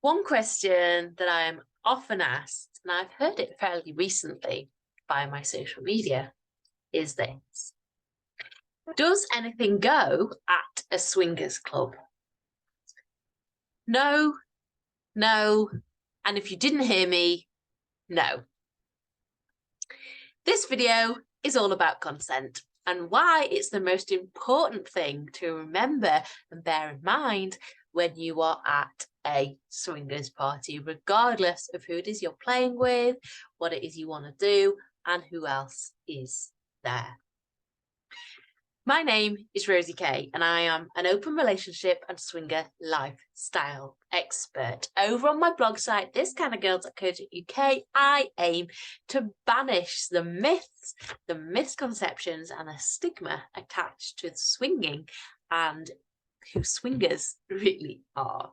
One question that I am often asked, and I've heard it fairly recently via my social media, is this: does anything go at a swingers club? No, no, and if you didn't hear me, no. This video is all about consent and why it's the most important thing to remember and bear in mind when you are at a swingers party, regardless of who it is you're playing with, what it is you want to do, and who else is there. My name is Rosie Kay, and I am an open relationship and swinger lifestyle expert. Over on my blog site, ThisKindaGirl.co.uk, I aim to banish the myths, the misconceptions, and the stigma attached to swinging and who swingers really are.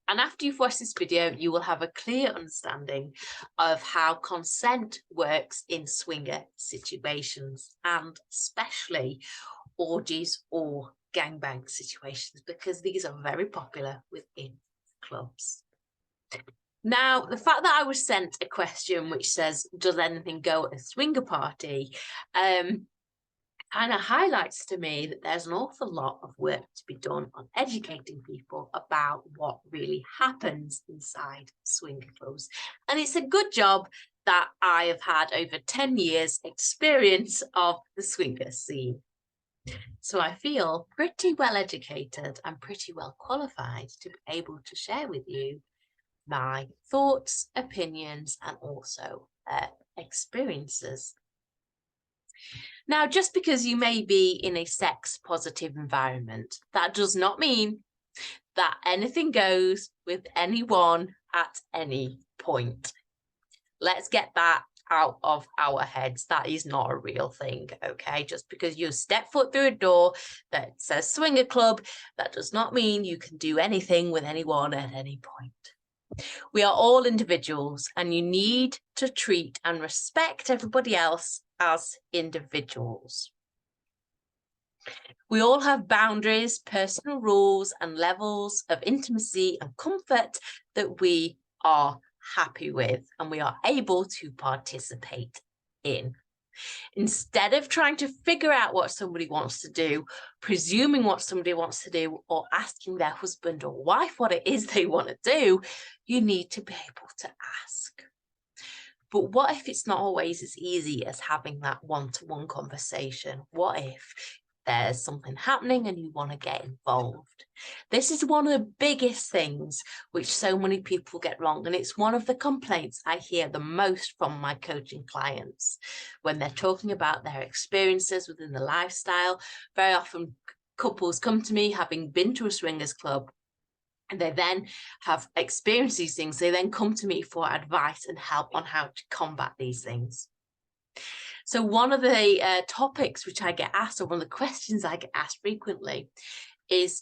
And after you've watched this video, you will have a clear understanding of how consent works in swinger situations, and especially orgies or gangbang situations, because these are very popular within clubs. Now, the fact that I was sent a question which says, does anything go at a swinger party, kind of highlights to me that there's an awful lot of work to be done on educating people about what really happens inside swinger clubs. And it's a good job that I have had over 10 years experience of the swinger scene. So I feel pretty well educated and pretty well qualified to be able to share with you my thoughts, opinions, and also experiences. Now, just because you may be in a sex-positive environment, that does not mean that anything goes with anyone at any point. Let's get that out of our heads. That is not a real thing, okay? Just because you step foot through a door that says swinger club, that does not mean you can do anything with anyone at any point. We are all individuals, and you need to treat and respect everybody else as individuals. We all have boundaries, personal rules, and levels of intimacy and comfort that we are happy with and we are able to participate in. Instead of trying to figure out what somebody wants to do, presuming what somebody wants to do, or asking their husband or wife what it is they want to do, you need to be able to ask. But what if it's not always as easy as having that one-to-one conversation? What if there's something happening and you want to get involved? This is one of the biggest things which so many people get wrong, and it's one of the complaints I hear the most from my coaching clients when they're talking about their experiences within the lifestyle. Very often couples come to me having been to a swingers club, and they then have experienced these things. They then come to me for advice and help on how to combat these things. So one of the topics which I get asked, or one of the questions I get asked frequently is,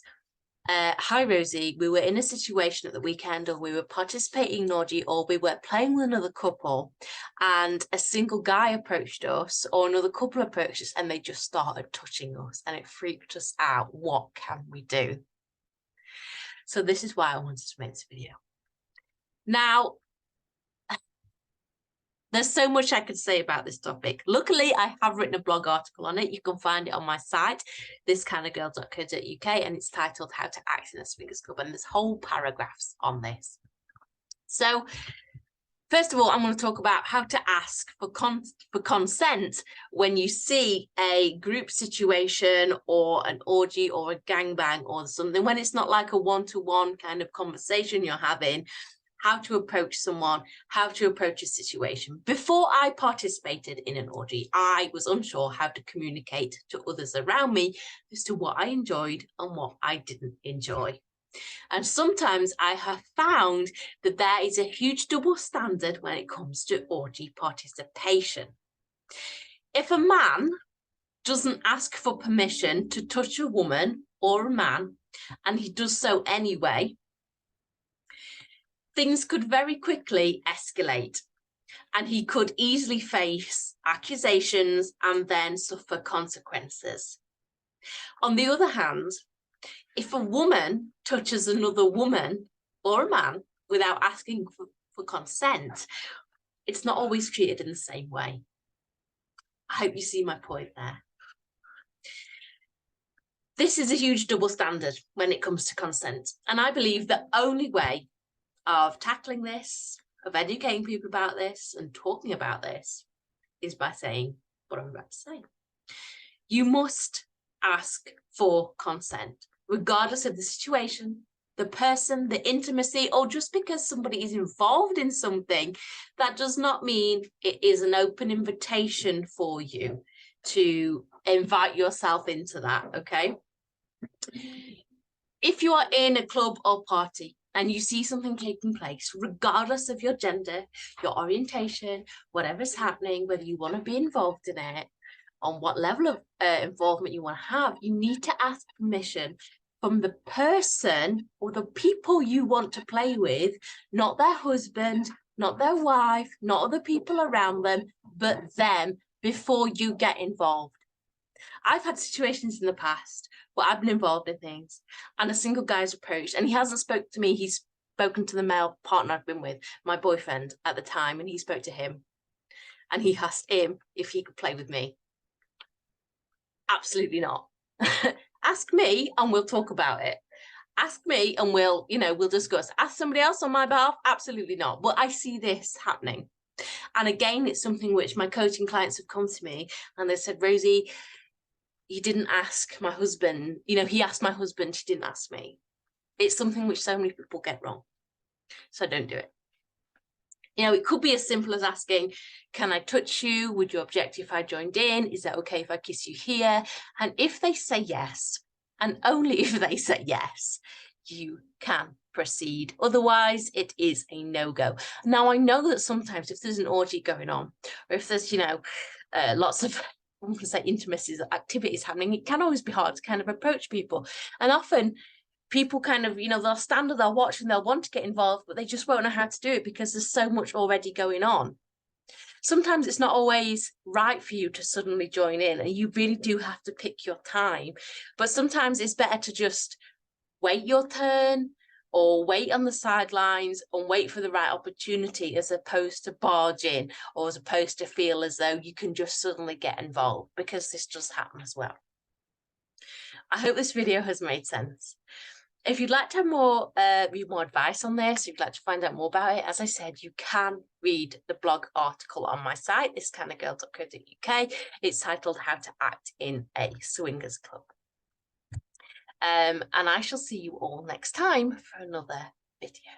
hi Rosie, we were in a situation at the weekend, or we were participating in an orgy, or we were playing with another couple, and a single guy approached us, or another couple approached us, and they just started touching us, and it freaked us out. What can we do? So this is why I wanted to make this video. Now, there's so much I could say about this topic. Luckily, I have written a blog article on it. You can find it on my site, ThisKindaGirl.co.uk, and it's titled How to Act in a Swingers Club, and there's whole paragraphs on this. So, first of all, I'm going to talk about how to ask for consent when you see a group situation or an orgy or a gangbang or something, when it's not like a one-to-one kind of conversation you're having, how to approach someone, how to approach a situation. Before I participated in an orgy, I was unsure how to communicate to others around me as to what I enjoyed and what I didn't enjoy. And sometimes I have found that there is a huge double standard when it comes to orgy participation. If a man doesn't ask for permission to touch a woman or a man, and he does so anyway, things could very quickly escalate, and he could easily face accusations and then suffer consequences. On the other hand, if a woman touches another woman or a man without asking for consent, it's not always treated in the same way. I hope you see my point there. This is a huge double standard when it comes to consent. And I believe the only way of tackling this, of educating people about this and talking about this, is by saying what I'm about to say. You must ask for consent, regardless of the situation, the person, the intimacy, or just because somebody is involved in something, that does not mean it is an open invitation for you to invite yourself into that, okay? If you are in a club or party and you see something taking place, regardless of your gender, your orientation, whatever's happening, whether you want to be involved in it, on what level of involvement you want to have, you need to ask permission from the person or the people you want to play with, not their husband, not their wife, not other people around them, but them, before you get involved. I've had situations in the past where I've been involved in things and a single guy's approached and he hasn't spoken to me. He's spoken to the male partner I've been with, my boyfriend at the time, and he spoke to him and he asked him if he could play with me. Absolutely not. Ask me and we'll talk about it. Ask me and we'll discuss. Ask somebody else on my behalf? Absolutely not. But I see this happening. And again, it's something which my coaching clients have come to me and they said, Rosie, you didn't ask my husband. He asked my husband, she didn't ask me. It's something which so many people get wrong. So don't do it. It could be as simple as asking, can I touch you? Would you object if I joined in? Is that okay if I kiss you here? And if they say yes, and only if they say yes, you can proceed. Otherwise, it is a no-go. Now, I know that sometimes if there's an orgy going on, or if there's, lots of, I'm going to say intimacies, activities happening, it can always be hard to kind of approach people. And often people kind of, they'll stand or they'll watch and they'll want to get involved, but they just won't know how to do it because there's so much already going on. Sometimes it's not always right for you to suddenly join in and you really do have to pick your time. But sometimes it's better to just wait your turn or wait on the sidelines and wait for the right opportunity as opposed to barge in or as opposed to feel as though you can just suddenly get involved, because this does happen as well. I hope this video has made sense. If you'd like to have read more advice on this, if you'd like to find out more about it, as I said, you can read the blog article on my site, ThisKindaGirl.co.uk. It's titled How to Act in a Swingers Club. And I shall see you all next time for another video.